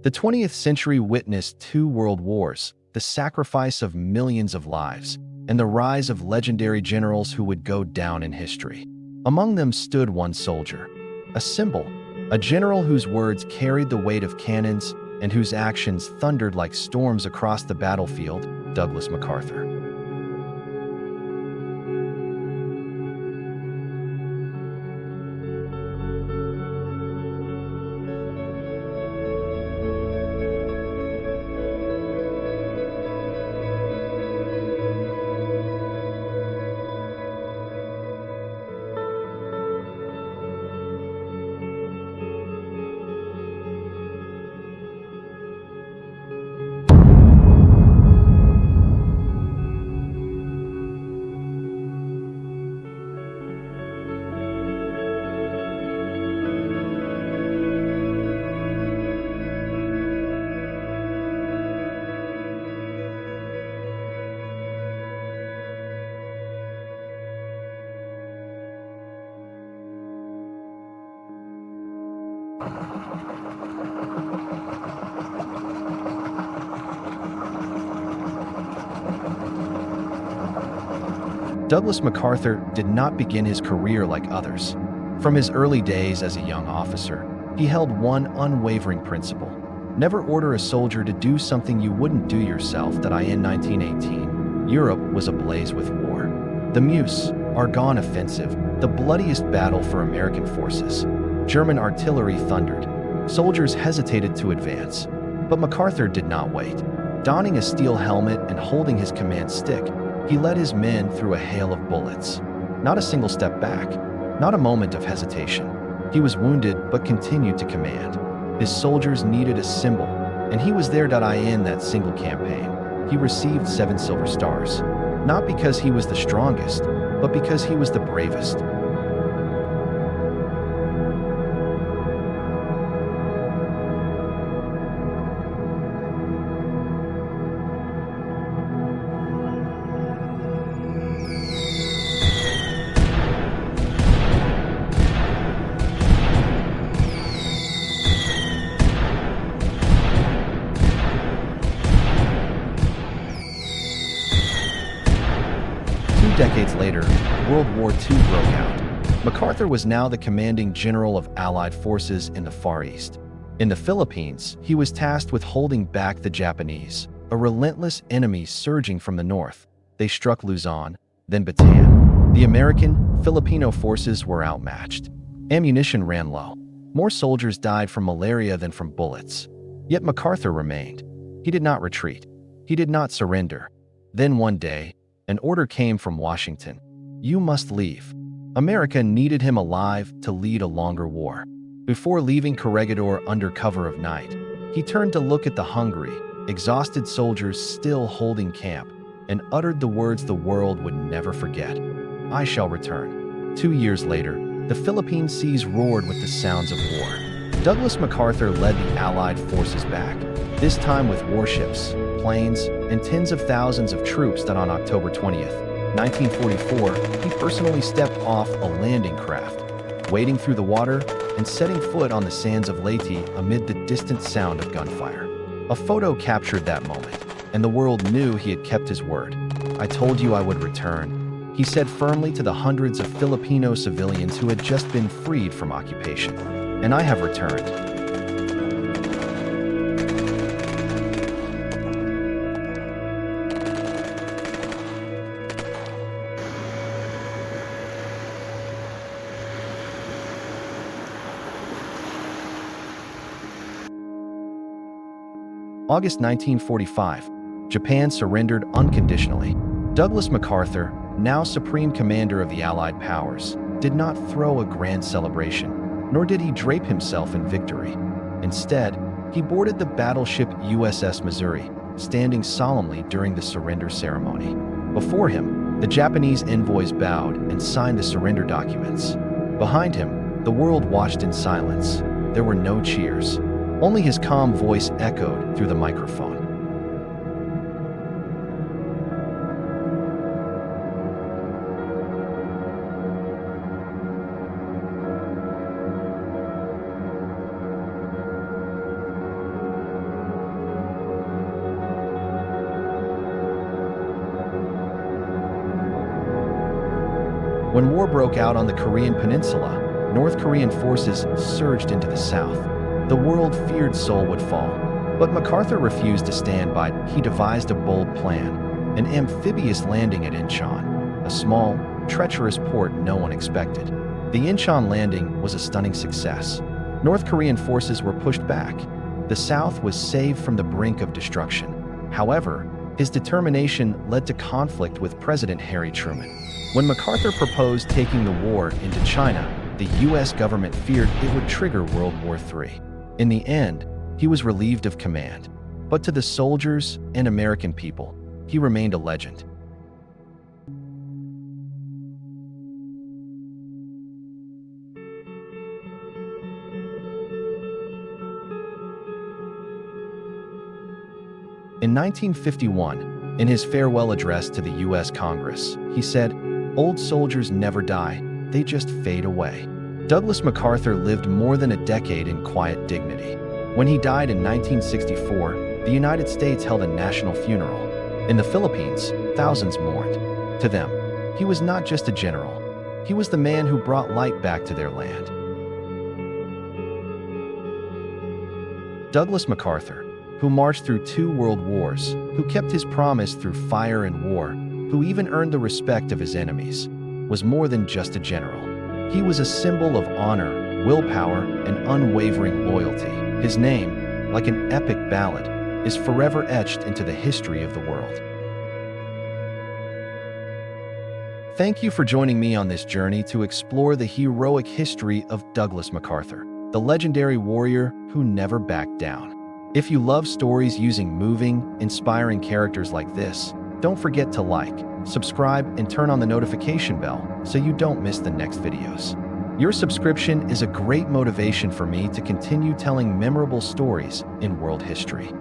The 20th century witnessed two world wars, the sacrifice of millions of lives, and the rise of legendary generals who would go down in history. Among them stood one soldier, a symbol, a general whose words carried the weight of cannons and whose actions thundered like storms across the battlefield, Douglas MacArthur. Douglas MacArthur did not begin his career like others. From his early days as a young officer, he held one unwavering principle: never order a soldier to do something you wouldn't do yourself. In 1918, Europe was ablaze with war. The Meuse, Argonne offensive, the bloodiest battle for American forces. German artillery thundered. Soldiers hesitated to advance, but MacArthur did not wait. Donning a steel helmet and holding his command stick, he led his men through a hail of bullets. Not a single step back, not a moment of hesitation. He was wounded but continued to command. His soldiers needed a symbol, and he was there. In that single campaign, he received 7 silver stars, not because he was the strongest, but because he was the bravest. 2 decades later, World War II broke out. MacArthur was now the commanding general of Allied forces in the Far East. In the Philippines, he was tasked with holding back the Japanese, a relentless enemy surging from the north. They struck Luzon, then Bataan. The American, Filipino forces were outmatched. Ammunition ran low. More soldiers died from malaria than from bullets. Yet MacArthur remained. He did not retreat. He did not surrender. Then one day, an order came from Washington. You must leave. America needed him alive to lead a longer war. Before leaving Corregidor under cover of night, he turned to look at the hungry, exhausted soldiers still holding camp and uttered the words the world would never forget. I shall return. 2 years later, the Philippine seas roared with the sounds of war. Douglas MacArthur led the Allied forces back, this time with warships, planes, and tens of thousands of troops. On October 20th, 1944, he personally stepped off a landing craft, wading through the water and setting foot on the sands of Leyte amid the distant sound of gunfire. A photo captured that moment, and the world knew he had kept his word. I told you I would return, he said firmly to the hundreds of Filipino civilians who had just been freed from occupation. And I have returned. August 1945, Japan surrendered unconditionally. Douglas MacArthur, now Supreme Commander of the Allied powers, did not throw a grand celebration, nor did he drape himself in victory. Instead, he boarded the battleship USS Missouri, standing solemnly during the surrender ceremony. Before him, the Japanese envoys bowed and signed the surrender documents. Behind him, the world watched in silence. There were no cheers. Only his calm voice echoed through the microphone. When war broke out on the Korean Peninsula, North Korean forces surged into the south. The world feared Seoul would fall, but MacArthur refused to stand by. He devised a bold plan, an amphibious landing at Incheon, a small, treacherous port no one expected. The Incheon landing was a stunning success. North Korean forces were pushed back. The South was saved from the brink of destruction. However, his determination led to conflict with President Harry Truman. When MacArthur proposed taking the war into China, the U.S. government feared it would trigger World War III. In the end, he was relieved of command. But to the soldiers and American people, he remained a legend. In 1951, in his farewell address to the U.S. Congress, he said, "Old soldiers never die, they just fade away." Douglas MacArthur lived more than a decade in quiet dignity. When he died in 1964, the United States held a national funeral. In the Philippines, thousands mourned. To them, he was not just a general. He was the man who brought light back to their land. Douglas MacArthur, who marched through 2 world wars, who kept his promise through fire and war, who even earned the respect of his enemies, was more than just a general. He was a symbol of honor, willpower, and unwavering loyalty. His name, like an epic ballad, is forever etched into the history of the world. Thank you for joining me on this journey to explore the heroic history of Douglas MacArthur, the legendary warrior who never backed down. If you love stories using moving, inspiring characters like this, don't forget to like, subscribe, and turn on the notification bell so you don't miss the next videos. Your subscription is a great motivation for me to continue telling memorable stories in world history.